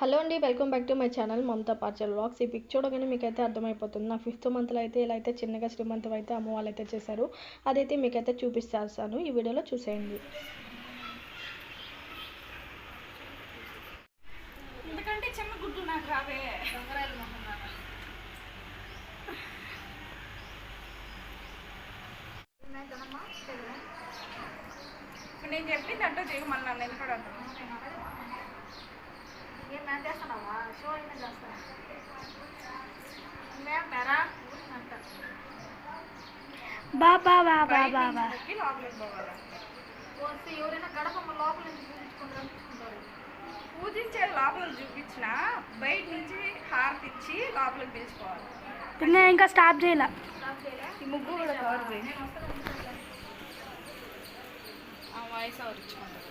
Hello అండి, welcome back to my channel Mamata Parchal vlogs. ఈ pic చూడగానే మీకైతే అర్థమైపోతుంది. నా 5th మంత్లో అయితే ఇలా అయితే చిన్నగా శ్రీమంతం అయితే అమ్మ వాళ్ళు అయితే చేశారు. అదైతే మీకైతే చూపిస్తాను, ఈ వీడియోలో చూసేయండి. ఎందుకంటే చిన్న గుడ్డు నాకు రావే నేను చెప్పింది అంటూ చేయమని నన్ను ఎందుకడద్దు. ఏం మ్యామ్ చేస్తున్నావా? షో అయినా చేస్తాను మ్యామ్ మెరా అంట బాబా బాబా బాబా లోపలికి పోవాలి. వస్తే ఎవరైనా గడప లోపల నుంచి పూజించుకుంటారు. పూజించేది లోపల చూపించిన బయట నుంచి హారతి ఇచ్చి లోపలికి పిలుచుకోవాలి. నేను ఇంకా స్టాప్ చేయాల. ఈ ముగ్గు కూడా కవర్ చేయి. వాయిస్ ఓవర్ ఇచ్చుకుంటారు.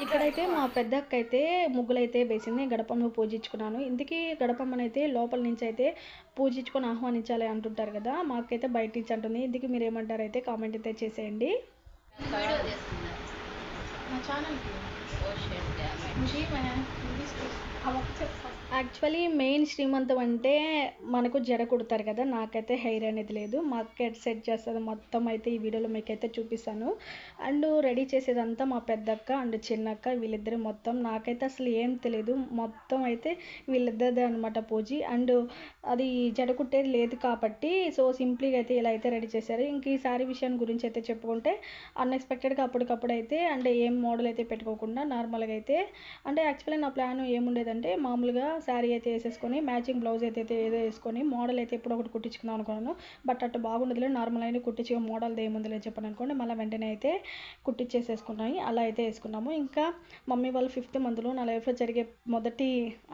ఇక్కడైతే మా పెద్దక్క అయితే ముగ్గులైతే వేసింది, గడపను పూజించుకున్నాను. ఇందుకీ గడపమ్మనైతే లోపల నుంచి అయితే పూజించుకొని ఆహ్వానించాలి అంటుంటారు కదా, మాకైతే బయట నుంచి అంటుంది. ఇందుకు మీరు ఏమంటారు అయితే కామెంట్ అయితే చేసేయండి. యాక్చువల్లీ మెయిన్ శ్రీమంతం అంటే మనకు జడ కుడతారు కదా, నాకైతే హెయిర్ అనేది లేదు. మా అక్క సెట్ చేస్తుంది మొత్తం అయితే ఈ వీడియోలో మీకైతే చూపిస్తాను. అండ్ రెడీ చేసేదంతా మా పెద్దక్క అండ్ చిన్నక్క, వీళ్ళిద్దరు మొత్తం. నాకైతే అసలు ఏం తెలియదు, మొత్తం అయితే వీళ్ళిద్దరిదే అనమాట పూజ. అండ్ అది జడ కుట్టేది లేదు కాబట్టి సో సింప్లీగా అయితే ఇలా అయితే రెడీ చేశారు. ఇంక ఈ శారీ విషయం గురించి అయితే చెప్పుకుంటే అన్ఎక్స్పెక్టెడ్గా అప్పటికప్పుడు అయితే అంటే ఏం మోడల్ అయితే పెట్టుకోకుండా నార్మల్గా అయితే అంటే యాక్చువల్లీ నా ప్లాన్ ఏముండేదంటే మామూలుగా శారీ అయితే వేసేసుకొని మ్యాచింగ్ బ్లౌజ్ అయితే ఏదో వేసుకొని మోడల్ అయితే ఎప్పుడు ఒకటి కుట్టించుకుందాం అనుకున్నాను. బట్ అట్లా బాగుండదులే, నార్మల్ అయినా కుట్టించే మోడల్ది ఏముందిలే చెప్పాను అనుకోండి. మళ్ళీ వెంటనే అయితే కుట్టించేసేసుకున్నాయి, అలా అయితే వేసుకున్నాము. ఇంకా మమ్మీ వాళ్ళు 5th మంత్లో నా లైఫ్లో జరిగే మొదటి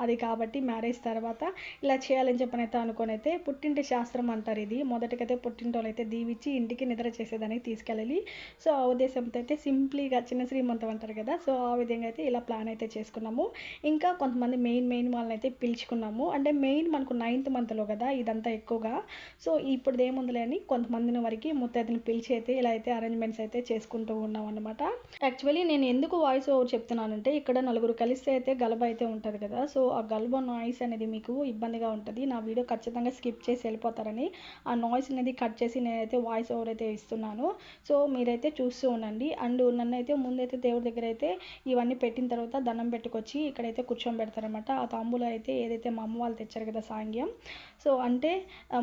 అది కాబట్టి మ్యారేజ్ తర్వాత ఇలా చేయాలని చెప్పని అయితే అనుకొని అయితే పుట్టింటి శాస్త్రం అంటారు ఇది. మొదటికైతే పుట్టింటోళ్ళు అయితే దీవిచ్చి ఇంటికి నిద్ర చేసేదానికి తీసుకెళ్ళాలి. సో ఆ ఉద్దేశంతో అయితే సింప్లీగా చిన్న శ్రీమంతం అంటారు కదా, సో ఆ విధంగా అయితే ఇలా ప్లాన్ అయితే చేసుకున్నాము. ఇంకా కొంతమంది మెయిన్ వాళ్ళని అయితే పిలుచుకున్నాము. అంటే మెయిన్ మనకు 9th మంత్లో కదా ఇదంతా ఎక్కువగా, సో ఇప్పుడు ఏముందిలే అని కొంతమందిని వరకు ముత్తైదుని పిలిచి అయితే ఇలా అయితే అరేంజ్మెంట్స్ అయితే చేసుకుంటూ ఉన్నాం అనమాట. యాక్చువల్లీ నేను ఎందుకు వాయిస్ ఓవర్ చెప్తున్నానంటే ఇక్కడ నలుగురు కలిస్తే అయితే గలబ అయితే ఉంటుంది కదా, సో ఆ గలబ నాయిస్ అనేది మీకు ఇబ్బందిగా ఉంటుంది. నా వీడియో ఖచ్చితంగా స్కిప్ చేసి వెళ్ళిపోతారని ఆ నాయిస్ అనేది కట్ చేసి నేనైతే వాయిస్ ఓవర్ అయితే ఇస్తున్నాను. సో మీరైతే చూస్తూ ఉండండి. అండ్ నన్ను అయితే ముందైతే దేవుడి దగ్గర అయితే ఇవన్నీ పెట్టిన తర్వాత దండం పెట్టుకొచ్చి ఇక్కడైతే కూర్చోబెడతారనమాట. ఆ తాంబూలు అయితే ఏదైతే మా అమ్మ వాళ్ళు తెచ్చారు కదా సాంగ్యం, సో అంటే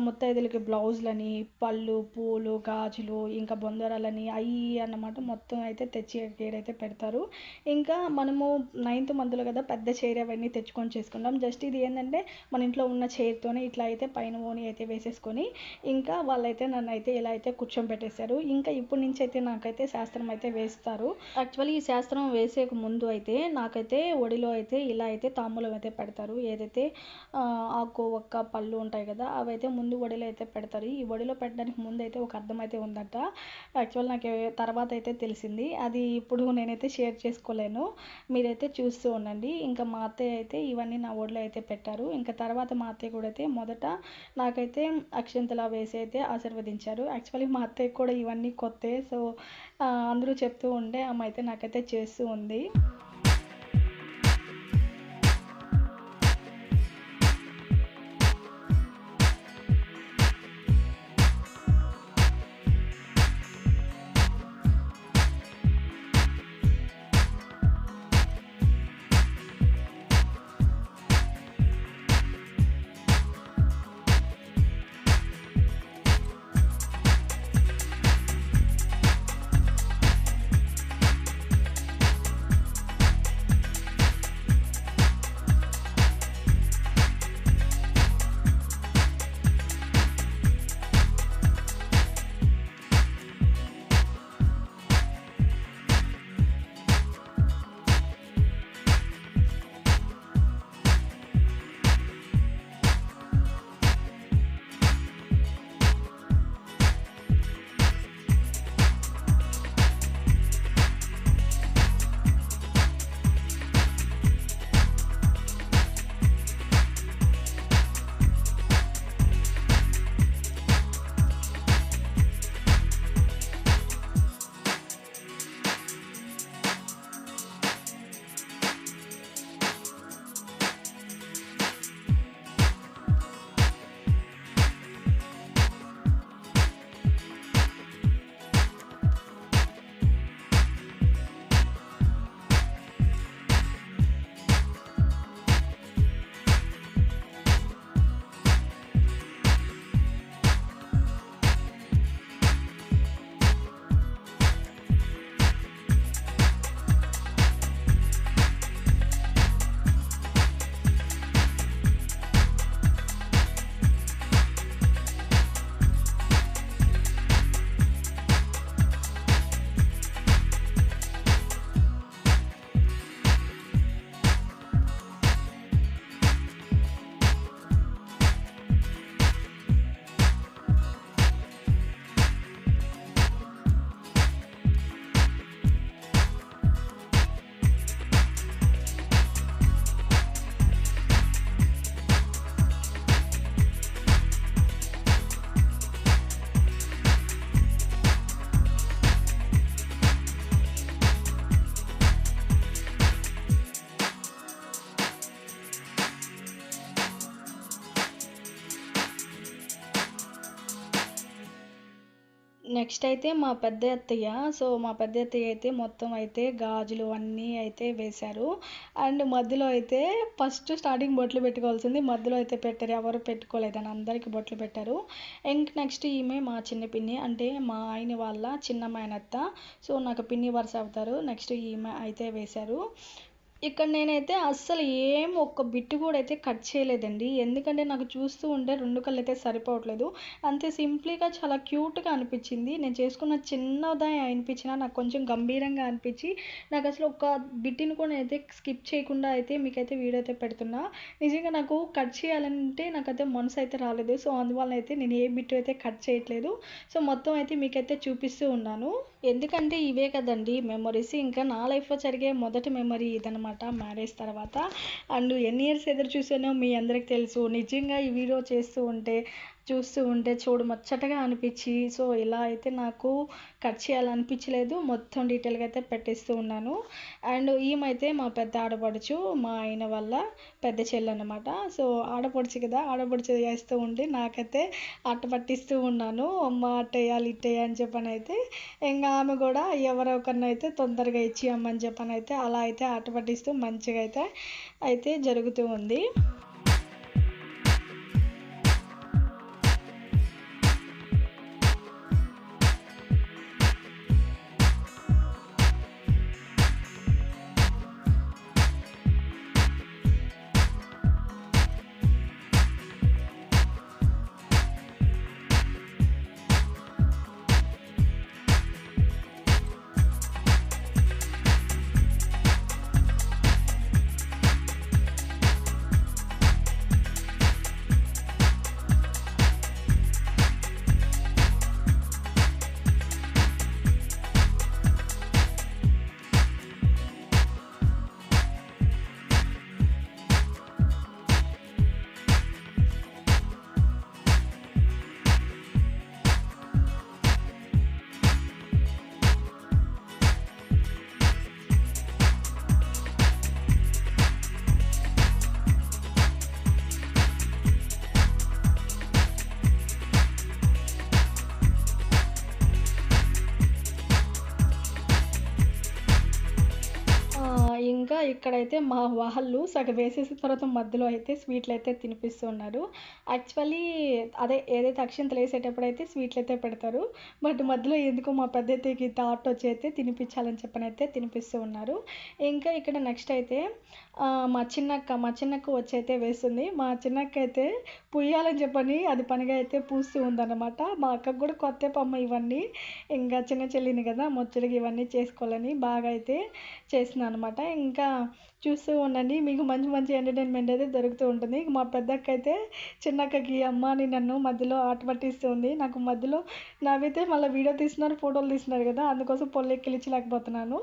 ముత్తైదులకి బ్లౌజులని, పళ్ళు, పూలు, గాజులు, ఇంకా బొందరాలని అవి అన్నమాట మొత్తం అయితే తెచ్చి ఏడైతే పెడతారు. ఇంకా మనము 9th మంత్లో కదా పెద్ద చైర్ అవన్నీ తెచ్చుకొని చేసుకుంటాం. జస్ట్ ఇది ఏంటంటే మన ఇంట్లో ఉన్న చైర్తోనే ఇట్లా అయితే పైన ఓని అయితే వేసేసుకొని ఇంకా వాళ్ళైతే నన్ను అయితే ఇలా అయితే కూర్చోబెట్టేశారు. ఇంకా ఇప్పటి నుంచి అయితే నాకైతే శాస్త్రం అయితే వేస్తారు. యాక్చువల్లీ ఈ శాస్త్రం వేసే ముందు అయితే నాకైతే ఒడిలో అయితే ఇలా అయితే తాంబూలం అయితే పెడతారు. ఏదైతే ఆకు, ఒక్క, పళ్ళు ఉంటాయి కదా అవైతే ముందు ఒడిలో అయితే పెడతారు. ఈ ఒడిలో పెట్టడానికి ముందు అయితే ఒక అర్థం అయితే ఉందట. యాక్చువల్ నాకు తర్వాత అయితే తెలిసింది, అది ఇప్పుడు నేనైతే షేర్ చేసుకోలేను, మీరైతే చూస్తూ ఉండండి. ఇంకా మా అత్తయ్య అయితే ఇవన్నీ నా ఒడిలో అయితే పెట్టారు. ఇంకా తర్వాత మా అత్తయ్య కూడా అయితే మొదట నాకైతే అక్షంతలా వేసి అయితే ఆశీర్వదించారు. యాక్చువల్లీ మా అత్తయ్య కూడా ఇవన్నీ కొత్తే, సో అందరూ చెప్తూ ఉంటే అమ్మ అయితే నాకైతే చేస్తూ ఉంది. నెక్స్ట్ అయితే మా పెద్ద అత్తయ్య. సో, మా పెద్ద అత్తయ్య అయితే మొత్తం అయితే గాజులు అన్నీ అయితే వేశారు. అండ్ మధ్యలో అయితే ఫస్ట్ స్టార్టింగ్ బొట్లు పెట్టుకోవాల్సింది మధ్యలో అయితే పెట్టారు. ఎవరు పెట్టుకోలేదని అందరికి బొట్లు పెట్టారు. ఇంక నెక్స్ట్ ఈమె మా చిన్న పిన్ని, అంటే మా ఆయన వాళ్ళ చిన్న మేనత్త. సో, నాకు పిన్ని వరుస అవుతారు. నెక్స్ట్ ఈమె అయితే వేశారు. ఇక్కడ నేనైతే అస్సలు ఏం ఒక్క బిట్ కూడా అయితే కట్ చేయలేదండి. ఎందుకంటే నాకు చూస్తూ ఉంటే 2 కళ్ళు అయితే సరిపోవట్లేదు. అంతే సింప్లీగా చాలా క్యూట్‌గా అనిపించింది. నేను చేసుకున్న చిన్నదే అనిపించినా నాకు కొంచెం గంభీరంగా అనిపించి నాకు అసలు ఒక్క బిట్‌ని కూడా నేనైతే స్కిప్ చేయకుండా అయితే మీకైతే వీడియో అయితే పెడుతున్నా. నిజంగా నాకు కట్ చేయాలంటే నాకైతే మనసైతే రాలేదు. సో, అందువలన అయితే నేను ఏ బిట్ అయితే కట్ చేయట్లేదు. సో, మొత్తం అయితే మీకైతే చూపిస్తూ ఉన్నాను. ఎందుకంటే ఇవే కదండీ మెమోరీస్. ఇంకా నా లైఫ్‌లో జరిగే మొదటి మెమరీ ఇదనమాట మ్యారేజ్ తర్వాత. అండ్ ఎన్ని ఇయర్స్ ఎదురు చూసానో మీ అందరికి తెలుసు. నిజంగా ఈ వీడియో చూస్తూ ఉంటే చూడముచ్చటగా అనిపించి, సో, ఇలా అయితే నాకు కట్ చేయాలనిపించలేదు. మొత్తం డీటెయిల్‌గా అయితే పెట్టేస్తూ ఉన్నాను. అండ్ ఈమైతే మా పెద్ద ఆడపడుచు, మా ఆయన వల్ల పెద్ద చెల్లెనమాట. సో, ఆడపడుచు కదా, ఆడపడుచు చేస్తూ ఉంటే నాకైతే అట్ట పట్టిస్తూ ఉన్నాను. అమ్మ అట్టేయాలి ఇట్టేయాలి అని చెప్పనైతే ఇంకా ఆమె కూడా ఎవరో ఒకరినైతే తొందరగా ఇచ్చేయమ్మని చెప్పనైతే అలా అయితే ఆట పట్టిస్తూ మంచిగా అయితే జరుగుతూ ఉంది. ఇంకా ఇక్కడైతే మా వాళ్ళు సగం వేసేసిన తర్వాత మధ్యలో అయితే స్వీట్లు అయితే తినిపిస్తూ ఉన్నారు. యాక్చువల్లీ అదే ఏదైతే అక్షింతలు వేసేటప్పుడైతే స్వీట్లు అయితే పెడతారు. బట్ మధ్యలో ఎందుకో మా పెద్ద అత్తయ్యకి థాట్ వచ్చి అయితే తినిపించాలని చెప్పనైతే తినిపిస్తూ ఉన్నారు. ఇంకా ఇక్కడ నెక్స్ట్ అయితే మా చిన్నక్క వచ్చి అయితే వేస్తుంది. మా చిన్నక్క అయితే పుయ్యాలని చెప్పని అది పనిగా అయితే పూస్తూ ఉందన్నమాట. మా అక్కకు కూడా కొత్త పమ్మ ఇవన్నీ. ఇంకా చిన్న చెల్లిని కదా, ముచ్చటగా ఇవన్నీ చేసుకోవాలని బాగా అయితే చేస్తున్నాను అనమాట. ఇంకా చూస్తూ ఉండండి, మీకు మంచి మంచి ఎంటర్టైన్మెంట్ అయితే దొరుకుతూ ఉంటుంది. మా పెద్దక్క అయితే చిన్నక్కకి అమ్మ అని నన్ను మధ్యలో ఆట పట్టిస్తుంది. నాకు మధ్యలో నావైతే మళ్ళీ వీడియో తీస్తున్నారు, ఫోటోలు తీస్తున్నారు కదా, అందుకోసం పొల్లెక్కిలిచ్చలేకపోతున్నాను.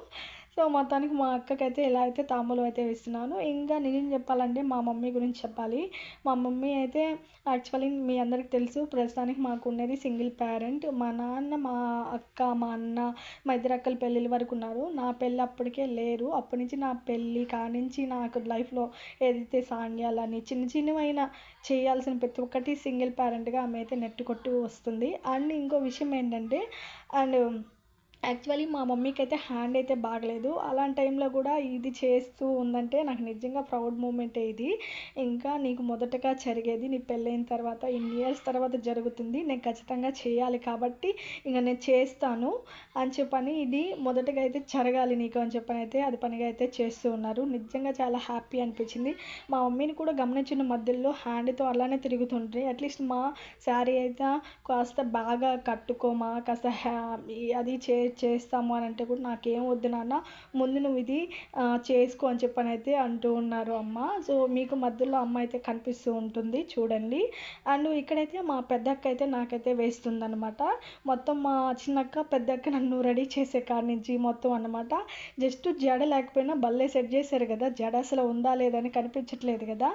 సో, మొత్తానికి మా అక్కకైతే ఇలా అయితే తాంబూలం అయితే ఇస్తున్నాను. ఇంకా నిజం చెప్పాలంటే మా మమ్మీ గురించి చెప్పాలి. మా మమ్మీ అయితే యాక్చువల్లీ మీ అందరికి తెలుసు, ప్రస్తుతానికి మాకు ఉన్నది సింగిల్ పేరెంట్. మా నాన్న, మా అక్క, మా అన్న, మా ఇద్దరు అక్కల పెళ్ళిళ్ళ వరకు ఉన్నారు. నా పెళ్ళి అప్పటికే లేరు. అప్పటి నుంచి నా పెళ్ళి కానించి నాకు లైఫ్లో ఏదైతే సాంగ్యాలని చిన్నవైనా చేయాల్సిన ప్రతి ఒక్కటి సింగిల్ పేరెంట్గా ఆమె అయితే నెట్టుకొట్టు వస్తుంది. అండ్ ఇంకో విషయం ఏంటంటే, అండ్ యాక్చువల్లీ మా మమ్మీకి అయితే హ్యాండ్ అయితే బాగలేదు. అలాంటి టైంలో కూడా ఇది చేస్తూ ఉందంటే నాకు నిజంగా ప్రౌడ్ మూమెంటే ఇది. ఇంకా నీకు మొదటగా జరిగేది నీ పెళ్ళైన తర్వాత ఇన్ని ఇయర్స్ తర్వాత జరుగుతుంది, నేను ఖచ్చితంగా చేయాలి కాబట్టి ఇంకా నేను చేస్తాను అని చెప్పని, ఇది మొదటగా అయితే జరగాలి నీకు అని చెప్పని అయితే అది పనిగా అయితే చేస్తూ ఉన్నారు. నిజంగా చాలా హ్యాపీ అనిపించింది. మా మమ్మీని కూడా గమనించిన మధ్యలో హ్యాండ్తో అలానే తిరుగుతుంటే, అట్లీస్ట్ మా శారీ అయితే కాస్త బాగా కట్టుకోమా, కాస్త అది చేస్తాము అని అంటే కూడా నాకేం వద్దు నాన్న, ముందు నువ్వు ఇది చేసుకో అని చెప్పని అయితే అంటూ ఉన్నారు అమ్మ. సో, మీకు మధ్యలో అమ్మ అయితే కనిపిస్తూ ఉంటుంది చూడండి. అండ్ ఇక్కడైతే మా పెద్దక్క అయితే నాకైతే వేస్తుందన్నమాట. మొత్తం మా చిన్నక్క పెద్దక్క నన్ను రెడీ చేసే కాడి నుంచి మొత్తం అన్నమాట. జస్ట్ జడ లేకపోయినా భలే సెట్ చేశారు కదా, జడ అసలు ఉందా లేదని కనిపించట్లేదు కదా.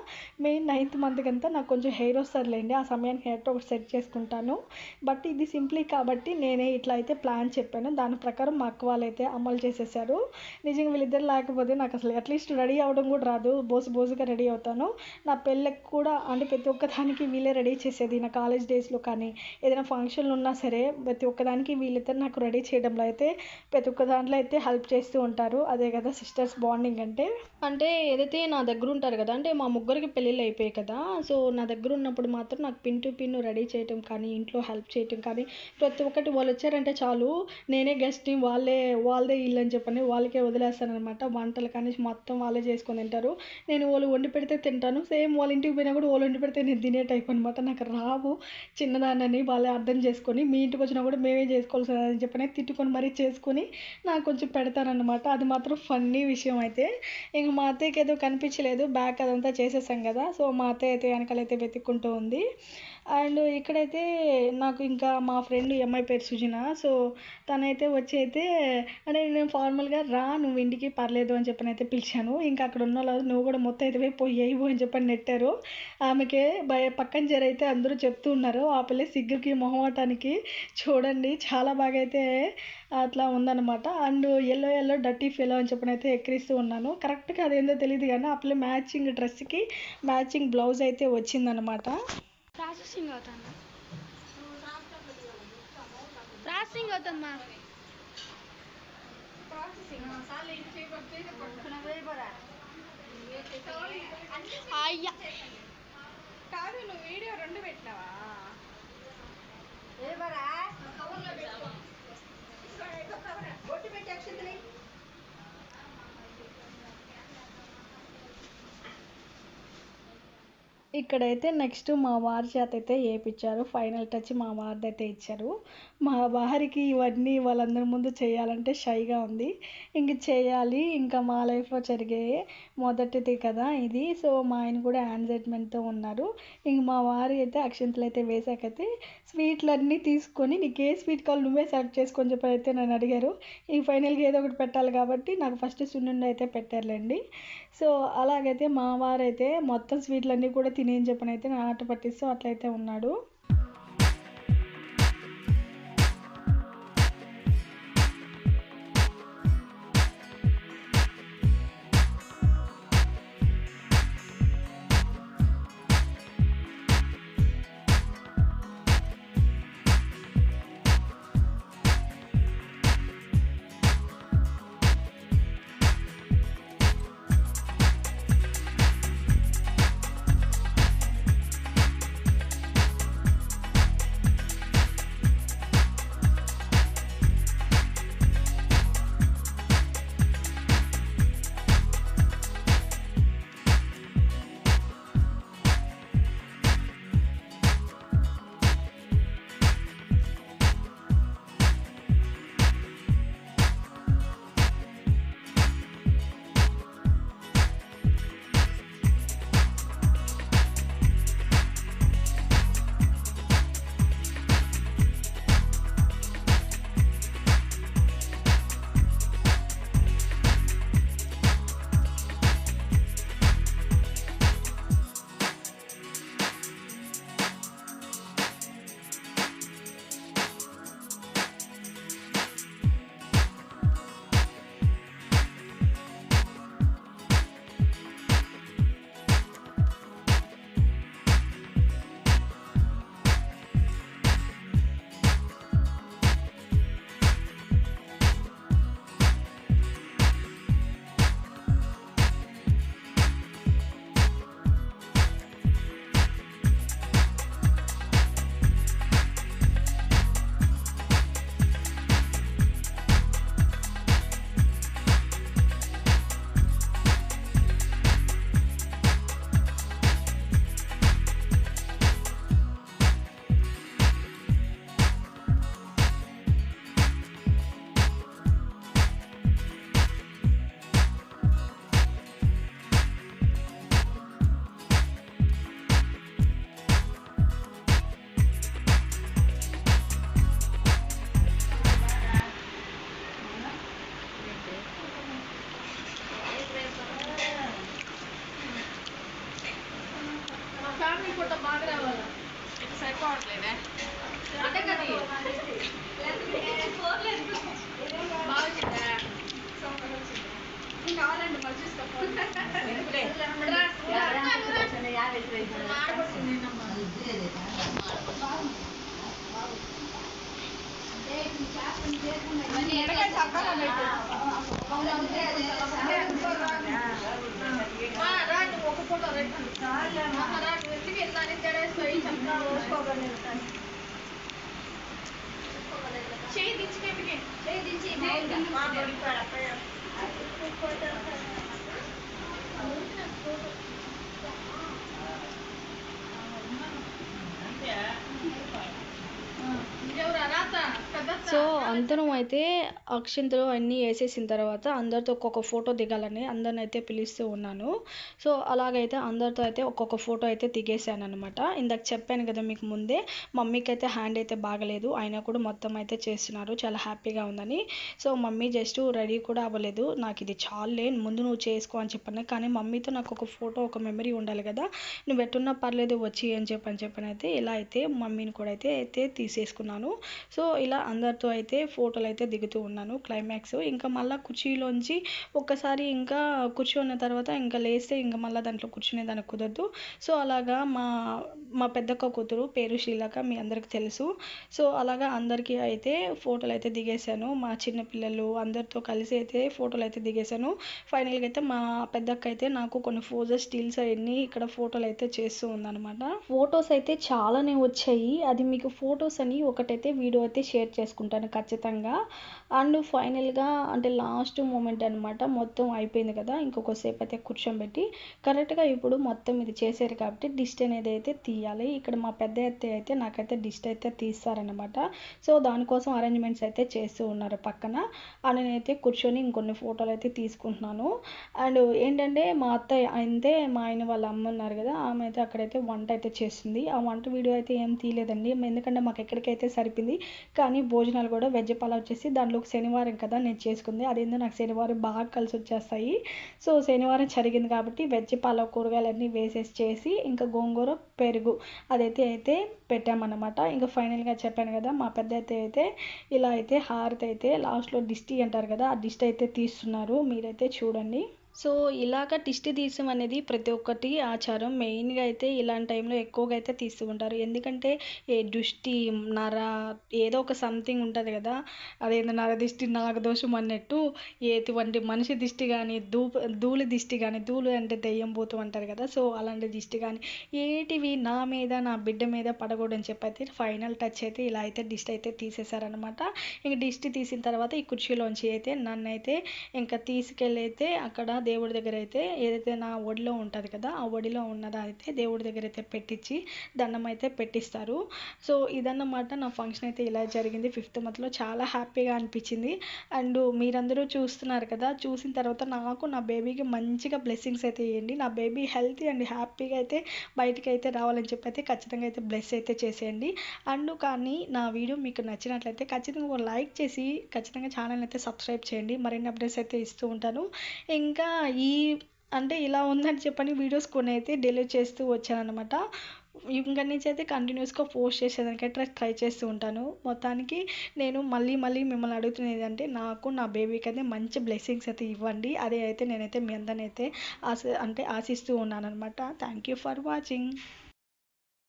మెయిన్ 9th మంత్కి అంతా నాకు కొంచెం హెయిర్ వస్తుందిలేండి, ఆ సమయానికి హెయిర్ ఒకటి సెట్ చేసుకుంటాను. బట్ ఇది సింప్లీ కాబట్టి నేనే ఇట్లా అయితే ప్లాన్ చెప్పాను. దాని ప్రకారం మా అక్క వాళ్ళైతే అమలు చేసేసారు. నిజంగా వీళ్ళిద్దరు లేకపోతే నాకు అసలు అట్లీస్ట్ రెడీ అవ్వడం కూడా రాదు. బోసుగా రెడీ అవుతాను. నా పెళ్ళికి కూడా అంటే ప్రతి ఒక్కదానికి వీళ్ళే రెడీ చేసేది. నా కాలేజ్ డేస్లో కానీ ఏదైనా ఫంక్షన్లు ఉన్నా సరే ప్రతి ఒక్కదానికి వీళ్ళిద్దరు నాకు రెడీ చేయడంలో అయితే ప్రతి ఒక్క దాంట్లో అయితే హెల్ప్ చేస్తూ ఉంటారు. అదే కదా సిస్టర్స్ బాండింగ్ అంటే. అంటే ఏదైతే నా దగ్గర ఉంటారు కదా, అంటే మా ముగ్గురికి పెళ్ళిళ్ళు అయిపోయాయి కదా, సో నా దగ్గర ఉన్నప్పుడు మాత్రం నాకు పిన్ టు పిన్ రెడీ చేయటం కానీ ఇంట్లో హెల్ప్ చేయటం కానీ ప్రతి ఒక్కటి వాళ్ళు వచ్చారంటే చాలు నేనే గెస్ట్ని, వాళ్ళదే ఇల్లు అని చెప్పని వాళ్ళకే వదిలేస్తాను అనమాట. వంటలు కానీ మొత్తం వాళ్ళే చేసుకొని తింటారు. నేను వాళ్ళు వండి పెడితే తింటాను. సేమ్ వాళ్ళ ఇంటికి పోయినా కూడా వాళ్ళు వండి పెడితే నేను తినే టైప్ అనమాట. నాకు రావు చిన్నదాన్నని వాళ్ళే అర్థం చేసుకొని మీ ఇంటికి వచ్చినా కూడా మేమే చేసుకోవాల్సింది అని చెప్పని తిట్టుకొని మరీ చేసుకొని నాకు కొంచెం పెడతారనమాట. అది మాత్రం ఫన్నీ విషయం అయితే. ఇంక మా అత్తయ్యకి ఏదో కనిపించలేదు, బ్యాక్ అదంతా చేసేసాం కదా, సో మా అత్తయ్య అయితే వెనకాలైతే వెతుక్కుంటూ ఉంది. అండ్ ఇక్కడైతే నాకు ఇంకా మా ఫ్రెండ్ అమ్మాయి పేరు సుజన, సో తనైతే వచ్చి అయితే అంటే నేను ఫార్మల్గా రా నువ్వు ఇంటికి పర్లేదు అని చెప్పని అయితే పిలిచాను. ఇంకా అక్కడ ఉన్న వాళ్ళు నువ్వు కూడా మొత్తం అయితే పోయేవు అని చెప్పని నెట్టారు. ఆమెకే పక్కన జరైతే అందరూ చెప్తూ ఉన్నారు ఆ పిల్ల సిగ్గుకి మొహమాటానికి చూడండి చాలా బాగా అయితే అట్లా ఉందన్నమాట. అండ్ ఎల్లో డర్టీ ఫెలో అని చెప్పని అయితే ఎక్కిరిస్తూ ఉన్నాను. కరెక్ట్గా అదేందో తెలియదు కానీ ఆ పిల్ల మ్యాచింగ్ డ్రెస్కి మ్యాచింగ్ బ్లౌజ్ అయితే వచ్చిందనమాట. ప్రాసెసింగ్ అవుతుందా? ప్రాసెసింగ్ అవుతుందమ్మా. అయ్యా కాదు నువ్వు వీడియో 2 పెట్టినావా? ఇక్కడైతే నెక్స్ట్ మా వారి చేత అయితే వేయించారు. ఫైనల్ టచ్ మా వారిది అయితే ఇచ్చారు. మా వారికి ఇవన్నీ వాళ్ళందరి ముందు చేయాలంటే షైగా ఉంది. ఇంక చేయాలి, ఇంకా మా లైఫ్లో జరిగే మొదటిది కదా ఇది. సో మా ఆయన కూడా యాంగ్జైటీతో ఉన్నారు. ఇంక మా వారి అయితే అక్షంతలు అయితే వేసాకైతే స్వీట్లన్నీ తీసుకొని నీకు ఏ స్వీట్ కావాలి నువ్వే సెలెక్ట్ చేసుకొని చెప్పి అయితే నన్ను అడిగారు. ఇంక ఫైనల్గా ఏదో ఒకటి పెట్టాలి కాబట్టి నాకు ఫస్ట్ సున్నుండ అయితే పెట్టారులేండి. సో అలాగైతే మా వారైతే మొత్తం స్వీట్లన్నీ కూడా తినేని చెప్పని అయితే నా ఆట పట్టిస్తూ అట్లయితే ఉన్నాడు. ఒక ఫోటో చేయి దించి సో అందరం అయితే అక్షింతలు అన్నీ వేసేసిన తర్వాత అందరితో ఒక్కొక్క ఫోటో దిగాలని అందరిని అయితే పిలుస్తూ ఉన్నాను. సో అలాగైతే అందరితో అయితే ఒక్కొక్క ఫోటో అయితే దిగేసాను అనమాట. ఇందాక చెప్పాను కదా మీకు ముందే, మమ్మీకి అయితే హ్యాండ్ అయితే బాగలేదు, అయినా కూడా మొత్తం అయితే చేస్తున్నారు, చాలా హ్యాపీగా ఉందని. సో మమ్మీ జస్ట్ రెడీ కూడా అవ్వలేదు, నాకు ఇది చాలులే ముందు నువ్వు చేసుకో అని చెప్పాను. కానీ మమ్మీతో నాకు ఒక ఫోటో, ఒక మెమరీ ఉండాలి కదా, నువ్వు ఎట్టున్నా పర్లేదు వచ్చి అని చెప్పని అయితే ఇలా అయితే మమ్మీని కూడా అయితే తీసేసుకున్నాను. సో ఇలా అందరితో అయితే ఫోటోలు అయితే దిగుతూ ఉన్నాను. క్లైమాక్స్ ఇంకా మళ్ళీ కుర్చీలోంచి ఒక్కసారి ఇంకా కూర్చున్న తర్వాత ఇంకా లేస్తే ఇంకా మళ్ళీ దాంట్లో కూర్చునేదానికి కుదరదు. సో అలాగా మా పెద్దక్క కూతురు పేరు శ్రీలక, మీ అందరికి తెలుసు. సో అలాగా అందరికీ అయితే ఫోటోలు అయితే దిగేశాను, మా చిన్న పిల్లలు అందరితో కలిసి అయితే ఫోటోలు అయితే దిగేశాను. ఫైనల్గా అయితే మా పెద్దక్క అయితే నాకు కొన్ని ఫోజెస్ స్టిల్స్ అవన్నీ ఇక్కడ ఫోటోలు అయితే చేస్తూ ఉందన్నమాట. ఫొటోస్ అయితే చాలానే వచ్చాయి, అది మీకు ఫొటోస్ అని ఒకటైతే వీడియో అయితే షేర్ చేసుకుంటాను ఖచ్చితంగా. అండ్ ఫైనల్గా అంటే లాస్ట్ మూమెంట్ అనమాట, మొత్తం అయిపోయింది కదా, ఇంకొకసేపు అయితే కూర్చోబెట్టి కరెక్ట్గా ఇప్పుడు మొత్తం ఇది చేశారు కాబట్టి డిస్ట్ అనేది అయితే తీయాలి. ఇక్కడ మా పెద్ద అత్తయ్య అయితే నాకైతే డిస్ట్ అయితే తీస్తారనమాట. సో దానికోసం అరేంజ్మెంట్స్ అయితే చేస్తూ ఉన్నారు పక్కన. నేనైతే కూర్చొని ఇంకొన్ని ఫోటోలు అయితే తీసుకుంటున్నాను. అండ్ ఏంటంటే మా అత్తయ్య అయితే మా ఆయన వాళ్ళ అమ్మ ఉన్నారు కదా, ఆమె అయితే అక్కడైతే వంట అయితే చేసింది. ఆ వంట వీడియో అయితే ఏం తీయలేదండి, ఎందుకంటే మాకు ఎక్కడికైతే సరిపోయింది. కానీ భోజనాలు కూడా వెజ్ పలావ్ వచ్చేసి దాంట్లో శనివారం కదా నేను చేసుకుంది, అదేందో నాకు శనివారం బాగా కలిసి వచ్చేస్తాయి. సో శనివారం జరిగింది కాబట్టి వెజ్ పలావ్ కూరగాయలన్నీ వేసేసి చేసి ఇంకా గోంగూర పెరుగు అదైతే పెట్టామన్నమాట. ఇంకా ఫైనల్గా చెప్పాను కదా, మా పెద్ద అయితే ఇలా అయితే హారతి అయితే లాస్ట్లో దిష్టి అంటారు కదా, ఆ దిష్టి అయితే తీస్తున్నారు, మీరైతే చూడండి. సో ఇలాగ దిష్టి తీయడం అనేది ప్రతి ఒక్కటి ఆచారం. మెయిన్గా అయితే ఇలాంటి టైంలో ఎక్కువగా అయితే తీస్తూ ఉంటారు, ఎందుకంటే ఏ దృష్టి నర ఏదో ఒక సంథింగ్ ఉంటుంది కదా, అదేందో నర దిష్టి నాగదోషం అన్నట్టు ఎటువంటి మనిషి దిష్టి కానీ ధూళి దిష్టి కానీ, ధూళి అంటే దెయ్యం భూతం అంటారు కదా, సో అలాంటి దిష్టి కానీ ఏటివి నా మీద నా బిడ్డ మీద పడకూడదని చెప్పి అయితే ఫైనల్ టచ్ అయితే ఇలా అయితే దిష్టి అయితే తీసేశారనమాట. ఇంక దిష్టి తీసిన తర్వాత ఈ కుర్చీలోంచి అయితే నన్ను అయితే ఇంకా తీసుకెళ్ళి అయితే అక్కడ దేవుడి దగ్గర అయితే ఏదైతే నా ఒడిలో ఉంటుంది కదా, ఆ ఒడిలో ఉన్నది అయితే దేవుడి దగ్గర అయితే పెట్టించి దండం అయితే పెట్టిస్తారు. సో ఇదన్నమాట నా ఫంక్షన్ అయితే ఇలా జరిగింది 5th monthలో. చాలా హ్యాపీగా అనిపించింది. అండ్ మీరందరూ చూస్తున్నారు కదా, చూసిన తర్వాత నాకు నా బేబీకి మంచిగా బ్లెస్సింగ్స్ అయితే ఇవ్వండి, నా బేబీ హెల్తీ అండ్ హ్యాపీగా అయితే బయటికి అయితే రావాలని చెప్పి అయితే ఖచ్చితంగా అయితే బ్లెస్ అయితే చేసేయండి. అండ్ కానీ నా వీడియో మీకు నచ్చినట్లయితే ఖచ్చితంగా ఒక లైక్ చేసి ఖచ్చితంగా ఛానల్ అయితే సబ్స్క్రైబ్ చేయండి, మరిన్ని అప్డేట్స్ అయితే ఇస్తూ ఉంటాను. ఇంకా అంటే ఇలా ఉందని చెప్పని వీడియోస్ కొన్ని అయితే డిలీట్ చేస్తూ వచ్చానమాట. ఇంక నుంచి అయితే కంటిన్యూస్గా పోస్ట్ చేసేదానికైతే ట్రై చేస్తూ ఉంటాను. మొత్తానికి నేను మళ్ళీ మిమ్మల్ని అడుగుతున్నది అంటే నాకు నా బేబీకి అయితే మంచి బ్లెస్సింగ్స్ అయితే ఇవ్వండి, అదే అయితే నేనైతే మీ అందరిని అయితే ఆశిస్తూ ఉన్నాను అనమాట. Thank you for watching.